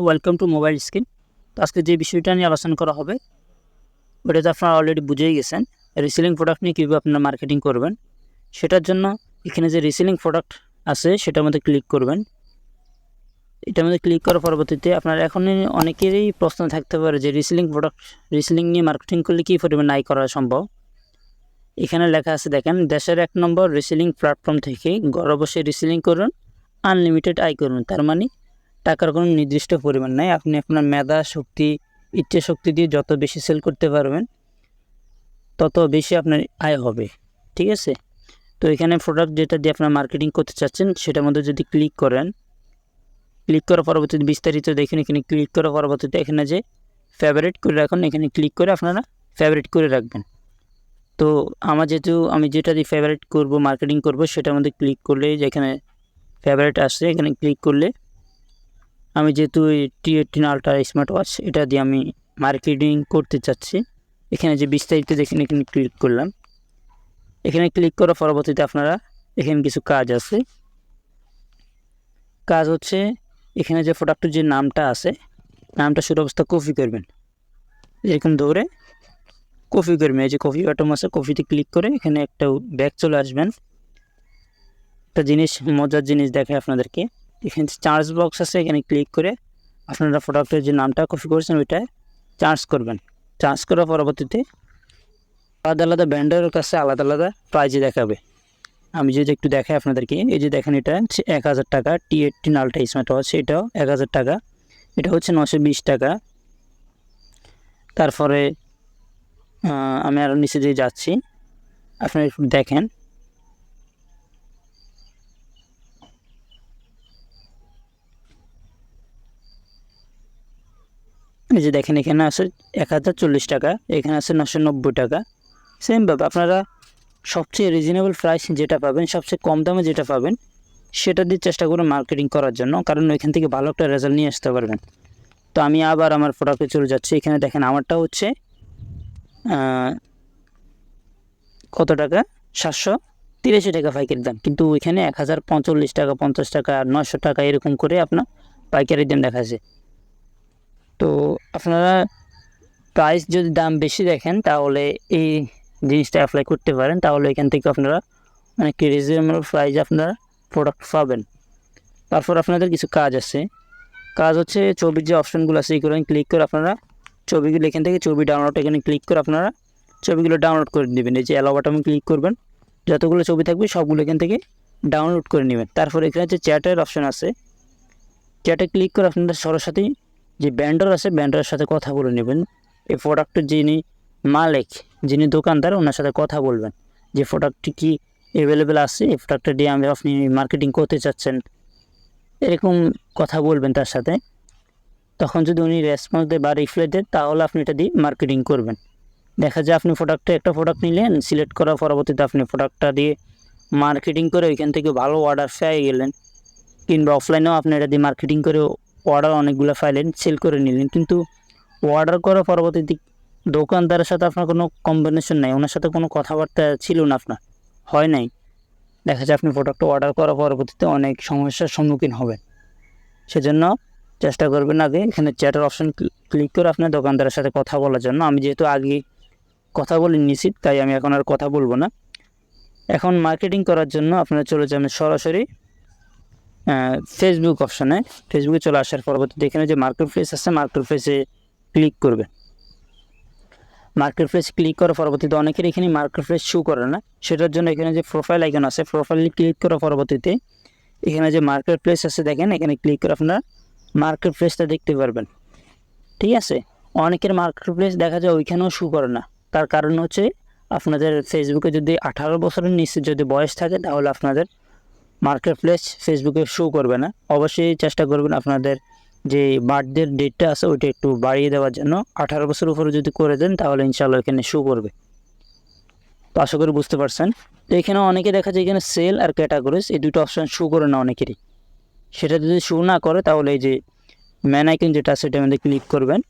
Welcome to mobile screen. তো আজকে যে বিষয়টা নিয়ে আলোচনা করা হবে ওটা তো আপনারা অলরেডি বুঝেই গেছেন। রিসেলিং প্রোডাক্ট নিয়ে কীভাবে আপনারা মার্কেটিং করবেন, সেটার জন্য এখানে যে রিসেলিং প্রোডাক্ট আছে সেটার মধ্যে ক্লিক করবেন। এটার মধ্যে ক্লিক করার পরবর্তীতে আপনার এখন অনেকেরই প্রশ্ন থাকতে পারে যে রিসেলিং নিয়ে মার্কেটিং করলে কী পরিমাণ আয় করা সম্ভব। এখানে লেখা আছে দেখেন, দেশের 1 নম্বর রিসেলিং প্ল্যাটফর্ম থেকে ঘরে বসে রিসেলিং করুন, আনলিমিটেড আয় করুন। তার মানে টাকার কোনো নির্দিষ্ট পরিমাণ নাই, আপনি আপনার মেধা শক্তি ইচ্ছা শক্তি দিয়ে যত বেশি সেল করতে পারবেন তত বেশি আপনার আয় হবে। ঠিক আছে, তো এখানে প্রোডাক্ট যেটা দিয়ে আপনার মার্কেটিং করতে চাচ্ছেন সেটার মধ্যে যদি ক্লিক করেন, ক্লিক করার পরবর্তীতে বিস্তারিত দেখুন। এখানে ক্লিক করার পরবর্তীতে এখানে যে ফেভারিট করে রাখুন, এখানে ক্লিক করে আপনারা ফেভারিট করে রাখবেন। তো আমি যেটা দিয়ে ফেভারিট করব মার্কেটিং করব সেটার মধ্যে ক্লিক করলে যেখানে ফেভারিট আসছে এখানে ক্লিক করলে আমি যেহেতু T18 আলট্রা স্মার্ট ওয়াচ এটা দিয়ে আমি মার্কেটিং করতে চাচ্ছি, এখানে যে বিস্তারিত দেখেন এখানে ক্লিক করলাম। এখানে ক্লিক করার পরবর্তীতে আপনারা এখানে কিছু কাজ আছে। কাজ হচ্ছে এখানে যে প্রোডাক্টের যে নামটা আছে নামটা শুরু অবস্থা কপি করবেন, এরকম ধরে কপি করবেন। এই যে কপি বাটন আছে, কপিতে ক্লিক করে এখানে একটা ব্যাক চলে আসবেন। একটা জিনিস মজার জিনিস দেখে আপনাদেরকে, এখানে চার্জ বক্স আছে, এখানে ক্লিক করে আপনারা প্রোডাক্টের যে নামটা কপি করেছেন ওইটা চার্জ করবেন। চার্জ করার পরবর্তীতে আলাদা আলাদা ব্র্যান্ডের কাছে আলাদা আলাদা প্রাইজে দেখাবে। আমি যদি একটু দেখাই আপনাদেরকে, এই যে দেখেন এটা হচ্ছে 1000 টাকা, T18 আলট্রা স্মার্ট ওয়াচ এটাও 1000 টাকা, এটা হচ্ছে 920 টাকা। তারপরে আমি আরও নিচে দিয়ে যাচ্ছি, আপনারা একটু দেখেন। এই যে দেখেন এখানে আছে 1040 টাকা, এখানে আছে 990 টাকা। সেমভাবে আপনারা সবচেয়ে রিজনেবল প্রাইস যেটা পাবেন, সবচেয়ে কম দামে যেটা পাবেন সেটা দিয়ে চেষ্টা করুন মার্কেটিং করার জন্য, কারণ ওইখান থেকে ভালো একটা রেজাল্ট নিয়ে আসতে পারবেন। তো আমি আবার আমার প্রোডাক্টে চলে যাচ্ছি। এখানে দেখেন আমারটা হচ্ছে কত টাকা, 783 টাকা পাইকারি দাম, কিন্তু ওইখানে 1045 টাকা, 50 টাকা, 900 টাকা এরকম করে আপনার পাইকারি দাম দেখাচ্ছে। তো আপনারা প্রাইস যদি দাম বেশি দেখেন তাহলে এই জিনিসটা অ্যাপ্লাই করতে পারেন, তাহলে এখান থেকে আপনারা অনেক রিজনেবল প্রাইস আপনারা প্রোডাক্ট পাবেন। তারপর আপনাদের কিছু কাজ আছে। কাজ হচ্ছে ছবির যে অপশানগুলো আছে এইগুলো ক্লিক করে আপনারা ছবিগুলো এখান থেকে ছবি ডাউনলোড এখানে ক্লিক করে আপনারা ছবিগুলো ডাউনলোড করে নেবেন। এই যে অ্যালাও বাটনে ক্লিক করবেন, যতগুলো ছবি থাকবে সবগুলো এখান থেকে ডাউনলোড করে নেবেন। তারপর এখানে যে চ্যাটের অপশান আছে, চ্যাটে ক্লিক করে আপনাদের সরাসরি যে ব্যান্ডার আছে ব্যান্ডারের সাথে কথা বলে নেবেন। এই প্রোডাক্টের যিনি মালিক, যিনি দোকানদার, ওনার সাথে কথা বলবেন যে প্রোডাক্টটি কি অ্যাভেলেবেল আছে, এই প্রোডাক্টটা দিয়ে আপনি মার্কেটিং করতে চাচ্ছেন, এরকম কথা বলবেন তার সাথে। তখন যদি উনি রেসপন্স দেয় বা রিপ্লাই দেয় তাহলে আপনি এটা দিয়ে মার্কেটিং করবেন। দেখা যায় আপনি একটা প্রোডাক্ট নিলেন, সিলেক্ট করার পরবর্তীতে আপনি প্রোডাক্টটা দিয়ে মার্কেটিং করে ওইখান থেকে ভালো অর্ডার পেয়ে গেলেন, কিংবা অফলাইনেও আপনি এটা দিয়ে মার্কেটিং করে অর্ডার অনেকগুলো পাইলেন, সেল করে নিলেন, কিন্তু অর্ডার করার পরবর্তীতে দোকানদারের সাথে আপনার কোনো কম্বিনেশন নাই, ওনার সাথে কোনো কথাবার্তা ছিল না, আপনার হয় নাই। দেখা যায় আপনি প্রোডাক্টটা অর্ডার করার পরবর্তীতে অনেক সমস্যার সম্মুখীন হবেন। সেজন্য চেষ্টা করবেন আগে এখানে চ্যাটের অপশান ক্লিক করে আপনার দোকানদারের সাথে কথা বলার জন্য। আমি যেহেতু আগে কথা বলে নিয়েছি তাই আমি এখন আর কথা বলবো না। এখন মার্কেটিং করার জন্য আপনারা চলে যাবেন সরাসরি ফেসবুক অপশানে। ফেসবুকে চলে আসার পরবর্তীতে এখানে যে মার্কেট প্লেস আছে মার্কেট প্লেসে ক্লিক করবেন। মার্কেট প্লেস ক্লিক করার পরবর্তীতে অনেকের এখানে মার্কেট প্লেস শো করে না, সেটার জন্য এখানে যে প্রোফাইল আইকন আছে প্রোফাইলে ক্লিক করার পরবর্তীতে এখানে যে মার্কেট প্লেস আছে দেখেন, এখানে ক্লিক করে আপনারা মার্কেট প্লেসটা দেখতে পারবেন। ঠিক আছে, অনেকের মার্কেট প্লেস দেখা যায় ওইখানেও শো করে না, তার কারণ হচ্ছে আপনাদের ফেসবুকে যদি 18 বছরের নিচে যদি বয়স থাকে তাহলে আপনাদের মার্কেট প্লেস ফেসবুকে শো করবে না। অবশ্যই চেষ্টা করবেন আপনাদের যে বার্থডের ডেটটা আছে ওইটা একটু বাড়িয়ে দেওয়ার জন্য। 18 বছর উপরে যদি করে দেন তাহলে ইনশাআল্লাহ এখানে শো করবে। তো আশা করি বুঝতে পারছেন। তো এখানে অনেকে দেখা যায় এখানে সেল আর ক্যাটাগরিজ এই দুটো অপশান শো করে না অনেকেরই। সেটা যদি শো না করে তাহলে এই যে ম্যান আইকন যেটা আছে এটার মধ্যে ক্লিক করবেন।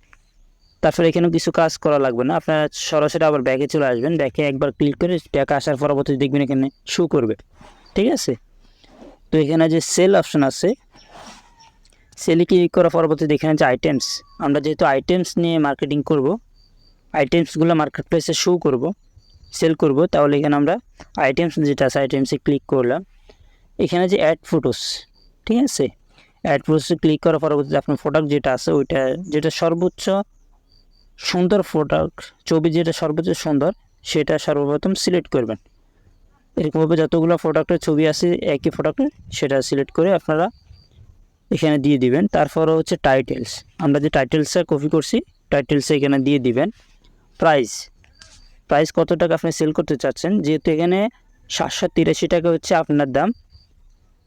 তারপরে এখানে কিছু কাজ করা লাগবে না, আপনারা সরাসরি আবার ব্যাকে চলে আসবেন। ব্যাকে একবার ক্লিক করে ব্যাকে আসার পরবর্তী দেখবেন এখানে শো করবে। ঠিক আছে, তো এখানে যে সেল অপশান আছে, সেলে ক্লিক করার পরবর্তীতে এখানে যে আইটেমস, আমরা যেহেতু আইটেমস নিয়ে মার্কেটিং করব, আইটেমসগুলো মার্কেট প্লেসে শো করব, সেল করব, তাহলে এখানে আমরা আইটেমস যেটা আছে আইটেমসে ক্লিক করলাম। এখানে যে অ্যাড ফটোস, ঠিক আছে, অ্যাড ফটোসে ক্লিক করার পরবর্তীতে আপনার প্রোডাক্ট যেটা আছে ওইটা, যেটা সর্বোচ্চ সুন্দর প্রোডাক্ট, ছবি যেটা সর্বোচ্চ সুন্দর সেটা সর্বপ্রথম সিলেক্ট করবেন। এরকমভাবে যতগুলো প্রোডাক্টের ছবি আছে একই প্রোডাক্টের, সেটা সিলেক্ট করে আপনারা এখানে দিয়ে দিবেন। তারপরে হচ্ছে টাইটেলস, আমরা যে টাইটেলসটা কপি করছি টাইটেলসে এখানে দিয়ে দিবেন। প্রাইস, প্রাইস কত টাকা আপনি সেল করতে চাচ্ছেন, যেহেতু এখানে 783 টাকা হচ্ছে আপনার দাম,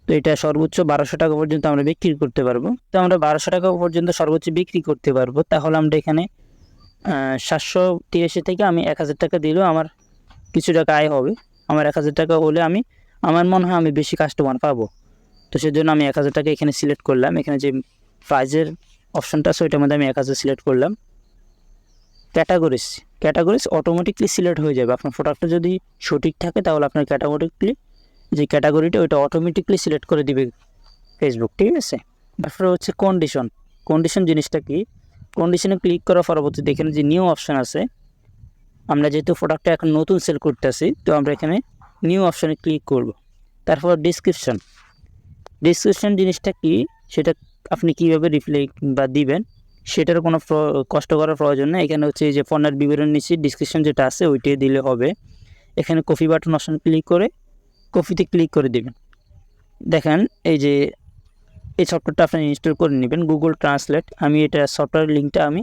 তো এটা সর্বোচ্চ 1200 টাকা পর্যন্ত আমরা বিক্রি করতে পারবো। তো আমরা 1200 টাকা পর্যন্ত সর্বোচ্চ বিক্রি করতে পারবো, তাহলে আমরা এখানে 783 থেকে আমি 1000 টাকা দিলেও আমার কিছু টাকা আয় হবে। আমার 1000 টাকা হলে আমার মনে হয় আমি বেশি কাস্টমার পাবো। তো সেজন্য আমি 1000 টাকা এখানে সিলেক্ট করলাম। এখানে যে প্রাইজের অপশনটা আছে ওইটার মধ্যে আমি 1000 সিলেক্ট করলাম। ক্যাটাগরিজ অটোমেটিকলি সিলেক্ট হয়ে যাবে। আপনার প্রোডাক্টটা যদি সঠিক থাকে তাহলে আপনার যে ক্যাটাগরিটা ওইটা অটোমেটিকলি সিলেক্ট করে দিবে ফেসবুক, ঠিক আছে। তারপরে হচ্ছে কন্ডিশন জিনিসটা কি, কন্ডিশনে ক্লিক করার পরবর্তীতে এখানে যে নিউ অপশান আছে, আমরা যেহেতু প্রোডাক্টটা এখন নতুন সেল করতেছি তো আমরা এখানে নিউ অপশানে ক্লিক করব। তারপর ডিসক্রিপশন জিনিসটা কি, সেটা আপনি কীভাবে রিপ্লাই বা দিবেন সেটার কোনো কষ্ট করার প্রয়োজন নেই। এখানে হচ্ছে এই যে পণ্যের বিবরণ নিচে ডিসক্রিপশন যেটা আছে ওইটাই দিলে হবে। এখানে কপি বাটন অপশান ক্লিক করে কপিতে ক্লিক করে দেবেন। দেখেন এই যে এই সফটওয়্যারটা আপনি ইনস্টল করে নেবেন, গুগল ট্রান্সলেট। আমি এটা সফটওয়্যার লিঙ্কটা আমি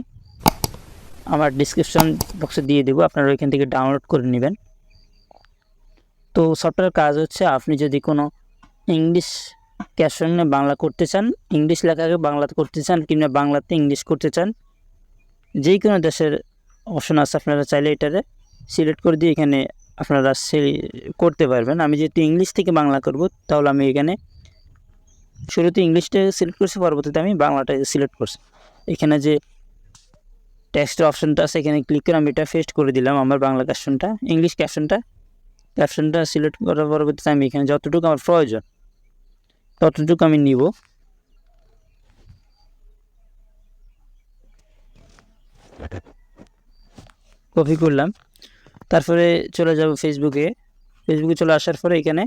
আমার ডিসক্রিপশন বক্সে দিয়ে দেবো, আপনারা ওইখান থেকে ডাউনলোড করে নেবেন। তো সফটওয়্যার কাজ হচ্ছে, আপনি যদি কোনো ইংলিশ ক্যাপশনে বাংলা করতে চান, ইংলিশ লেখাকে বাংলাতে করতে চান, কিংবা বাংলাতে ইংলিশ করতে চান, যেই কোনো দেশের অপশন আছে, আপনারা চাইলে এটাতে সিলেক্ট করে দিয়ে এখানে আপনারা করতে পারবেন। আমি যেহেতু ইংলিশ থেকে বাংলা করব, তাহলে আমি এখানে শুরুতে ইংলিশটা সিলেক্ট করছি, পরবর্তীতে আমি বাংলাটা সিলেক্ট করছি। এখানে যে টেক্সটের অপশনটা আছে এখানে ক্লিক করে আমি এটা পেস্ট করে দিলাম, আমার বাংলা ক্যাপশনটা, ইংলিশ ক্যাপশনটা সিলেক্ট করার পরবর্তীতে আমি এখানে যতটুকু আমার প্রয়োজন ততটুকু আমি নিব। কপি করলাম, তারপরে চলে যাব ফেসবুকে চলে আসার পরে এখানে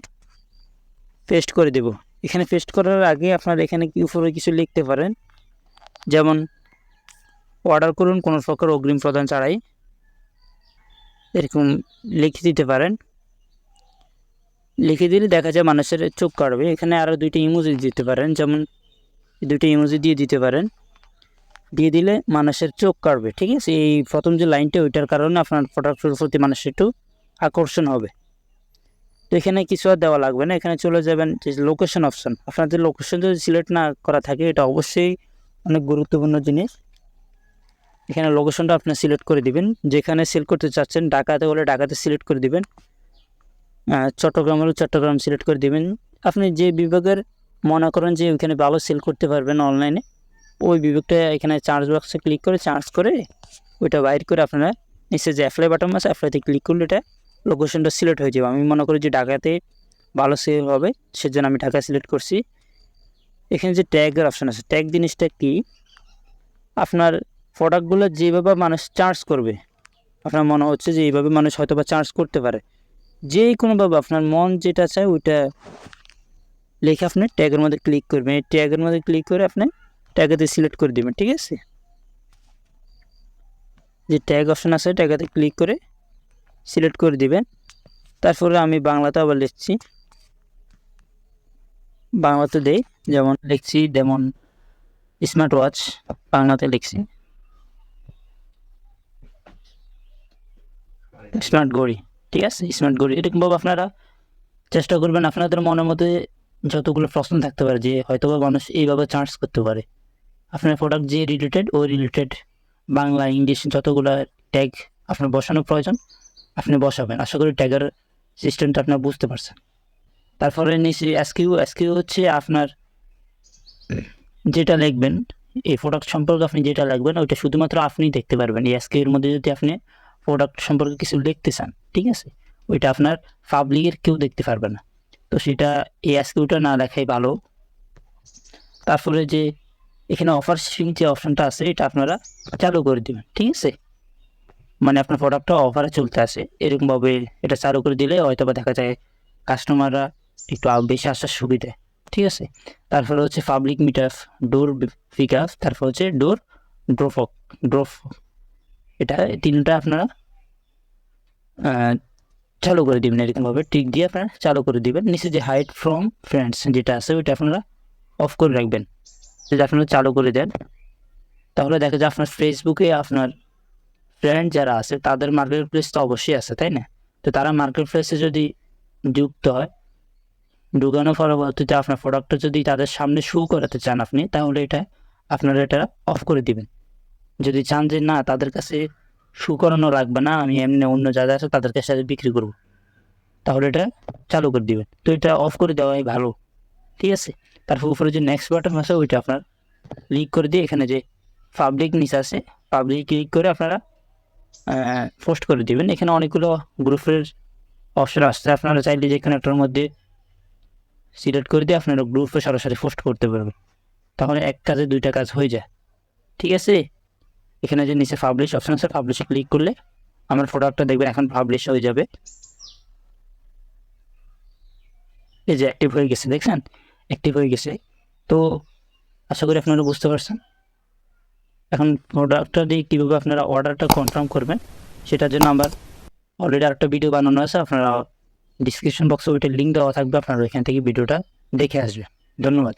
পেস্ট করে দেব। এখানে পেস্ট করার আগে আপনারা এখানে উপরে কিছু লিখতে পারেন, যেমন অর্ডার করুন কোনো প্রকার অগ্রিম প্রদান ছাড়াই, এরকম লিখে দিতে পারেন। লিখে দিলে দেখা যায় মানুষের চোখ কাটবে। এখানে আরও 2টি ইমোজি দিতে পারেন, যেমন 2টি ইমোজি দিয়ে দিতে পারেন, দিয়ে দিলে মানুষের চোখ কাটবে, ঠিক আছে। এই প্রথম যে লাইনটা ওইটার কারণে আপনার প্রোডাক্টের প্রতি মানুষের একটু আকর্ষণ হবে। তো এখানে কিছু আর দেওয়া লাগবে না, এখানে চলে যাবেন যে লোকেশন অপশন। আপনাদের লোকেশন যদি সিলেক্ট না করা থাকে, এটা অবশ্যই অনেক গুরুত্বপূর্ণ জিনিস। এখানে লোকেশনটা আপনি সিলেক্ট করে দিবেন, যেখানে সেল করতে চাচ্ছেন। ঢাকাতে হলে ঢাকাতে সিলেক্ট করে দিবেন, চট্টগ্রাম হলে চট্টগ্রাম সিলেক্ট করে দিবেন। আপনি যে বিভাগের মনে করেন যে ওইখানে ভালো সেল করতে পারবেন অনলাইনে, ওই বিভাগটা এখানে চার্জ বক্সে ক্লিক করে চার্জ করে ওইটা বাইর করে আপনারা নিচে যে অ্যাপ্লাই বাটন আছে অ্যাপ্লাইতে ক্লিক করলে এটা লোকেশনটা সিলেক্ট হয়ে যাবে। আমি মনে করি যে ঢাকাতে ভালো সেল হবে, সেজন্য আমি ঢাকা সিলেক্ট করছি। এখানে যে ট্যাগের অপশান আছে, ট্যাগ জিনিসটা কি, আপনার প্রোডাক্টগুলো যেভাবে মানুষ চার্জ করবে, আপনার মনে হচ্ছে যে এইভাবে মানুষ হয়তো বা চার্জ করতে পারে, যে কোনোভাবে আপনার মন যেটা চায় ওইটা লিখে আপনি ট্যাগের মধ্যে ক্লিক করবেন। এই ট্যাগের মধ্যে ক্লিক করে আপনি ট্যাগেতে সিলেক্ট করে দেবেন, ঠিক আছে। যে ট্যাগ অপশান আছে ট্যাগেতে ক্লিক করে সিলেক্ট করে দিবেন। তারপরে আমি বাংলাতে আবার লিখছি, বাংলাতে দেই, যেমন লিখছি যেমন স্মার্ট ওয়াচ, বাংলাতে লিখছি স্মার্ট ঘড়ি, ঠিক আছে, স্মার্ট ঘড়ি। এরকমভাবে আপনারা চেষ্টা করবেন। আপনাদের মনের মধ্যে যতগুলো প্রশ্ন থাকতে পারে যে হয়তো বা মানুষ এইভাবে চার্জ করতে পারে, আপনার প্রোডাক্ট যে রিলেটেড ওই রিলেটেড বাংলা ইংলিশ যতগুলো ট্যাগ আপনার বসানো প্রয়োজন আপনি বসাবেন। আশা করি ট্যাগের সিস্টেমটা আপনার বুঝতে পারছেন। তারপরে নিচে এসকিউ হচ্ছে আপনার যেটা লিখবেন, এই প্রোডাক্ট সম্পর্কে আপনি যেটা লিখবেন ওইটা শুধুমাত্র আপনিই দেখতে পারবেন। এই এসকিউর মধ্যে যদি আপনি প্রোডাক্ট সম্পর্কে কিছু লিখতে চান, ঠিক আছে, ওইটা আপনার পাবলিকের কেউ দেখতে পারবে না, তো সেটা এই এসকিউটা না দেখাই ভালো। তারপরে যে এখানে অফার শিপিং যে অপশনটা আছে এটা আপনারা চালু করে দেবেন, ঠিক আছে। মানে আপনার প্রোডাক্টটা অফারে চলতে আসে এরকমভাবে এটা চালু করে দিলে হয়তো বা দেখা যায় কাস্টমাররা একটু বেশি আসার সুবিধে, ঠিক আছে। তারপরে হচ্ছে পাবলিক মিট আপ, ডোর পিক আপ, তারপর হচ্ছে ডোর ড্রপ ড্রপ, এটা তিনটা আপনারা চালু করে দিবেন। এরকমভাবে টিক দিয়ে আপনারা চালু করে দিবেন। নিচে যে হাইড ফ্রম ফ্রেন্ডস যেটা আছে ওইটা আপনারা অফ করে রাখবেন। যদি আপনারা চালু করে দেন তাহলে দেখা যায় আপনার ফেসবুকে আপনার ফ্রেন্ড যারা আছে তাদের মার্কেট প্লেস তো অবশ্যই আছে, তাই না? তো তারা মার্কেট প্লেসে যদি যুক্ত হয়, ঢুকানোর পরবর্তীতে আপনার প্রোডাক্টটা যদি তাদের সামনে শো করাতে চান আপনি, তাহলে এটা আপনারা এটা অফ করে দিবেন। যদি চান যে না তাদের কাছে শো করানো লাগবে না, আমি এমনি অন্য যারা আছে তাদের কাছে বিক্রি করব, তাহলে এটা চালু করে দিবেন। তো এটা অফ করে দেওয়াই ভালো, ঠিক আছে। তারপর উপরে যে নেক্সট বাটন আছে ওইটা আপনার ক্লিক করে দিয়ে এখানে যে পাবলিক নিচে আছে পাবলিক ক্লিক করে আপনারা পোস্ট করে দিবেন। এখানে অনেকগুলো গ্রুপের অপশন আসছে, আপনারা চাইলে যে এখানে একটার মধ্যে সিলেক্ট করে দিয়ে আপনারা গ্রুপে সরাসরি পোস্ট করতে পারবেন। তাহলে এক কাজে দুইটা কাজ হয়ে যায়, ঠিক আছে। এখানে যে নিচে পাবলিশ অপশন আছে পাবলিশে ক্লিক করলে আমার প্রোডাক্টটা দেখবেন এখন পাবলিশ হয়ে যাবে। এই যে অ্যাক্টিভ হয়ে গেছে, দেখছেন অ্যাক্টিভ হয়ে গেছে। তো আশা করি আপনারা বুঝতে পারছেন। এখন প্রোডাক্টটা দিয়ে কীভাবে আপনারা অর্ডারটা কনফার্ম করবেন সেটার জন্য আমার অলরেডি আরেকটা ভিডিও বানানো আছে, আপনারা ডিসক্রিপশন বক্সে ওইটার লিঙ্ক দেওয়া থাকবে, আপনারা ওইখান থেকে ভিডিওটা দেখে আসবেন। ধন্যবাদ।